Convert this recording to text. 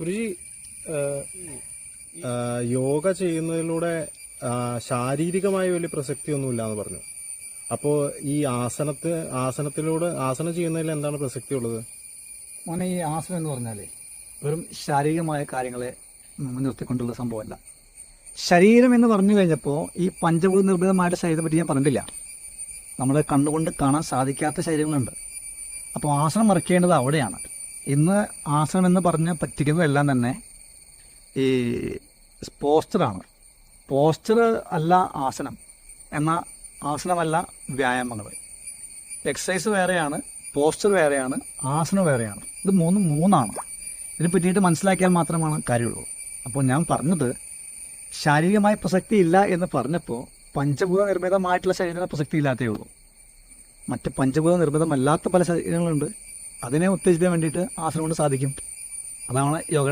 ഗുരുജി, യോഗ ചെയ്യുന്നതിലൂടെ ശാരീരികമായ വലിയ പ്രസക്തിയൊന്നുമില്ല എന്ന് പറഞ്ഞു. അപ്പോൾ ഈ ആസനം ചെയ്യുന്നതിൽ എന്താണ് പ്രസക്തി ഉള്ളത്? മോനെ, ഈ ആസനം എന്ന് പറഞ്ഞാലേ വെറും ശാരീരികമായ കാര്യങ്ങളെ മുൻനിർത്തിക്കൊണ്ടുള്ള സംഭവമല്ല. ശരീരം എന്ന് പറഞ്ഞു കഴിഞ്ഞപ്പോൾ ഈ പഞ്ചഭൂത നിർമ്മിതമായിട്ട് ശരീരത്തെ പറ്റി ഞാൻ പറഞ്ഞിട്ടില്ല. നമ്മുടെ കണ്ണുകൊണ്ട് കാണാൻ സാധിക്കാത്ത ശരീരങ്ങളുണ്ട്. അപ്പോൾ ആസനം മറക്കേണ്ടത് അവിടെയാണ്. ഇന്ന് ആസനം എന്ന് പറഞ്ഞ് പറ്റിക്കുന്നതെല്ലാം തന്നെ ഈ പോസ്ചറാണ്. പോസ്ചർ അല്ല ആസനം, എന്നാൽ ആസനമല്ല വ്യായാമങ്ങൾ. എക്സസൈസ് വേറെയാണ്, പോസ്ചർ വേറെയാണ്, ആസനം വേറെയാണ്. ഇത് മൂന്നാണ്. ഇതിനെ പറ്റിയിട്ട് മനസ്സിലാക്കിയാൽ മാത്രമാണ് കാര്യമുള്ളൂ. അപ്പോൾ ഞാൻ പറഞ്ഞത് ശാരീരികമായ പ്രസക്തി ഇല്ല എന്ന് പറഞ്ഞപ്പോൾ പഞ്ചഭൂത നിർമ്മിതമായിട്ടുള്ള ശരീരത്തിന് പ്രസക്തി ഇല്ലാത്തേ ഉള്ളൂ. മറ്റ് പഞ്ചഭൂത നിർമ്മിതമല്ലാത്ത പല ശരീരങ്ങളുണ്ട്. അതിനെ ഉത്തേജിക്കാൻ വേണ്ടിയിട്ട് ആസനം കൊണ്ട് സാധിക്കും. അതാണ് യോഗ.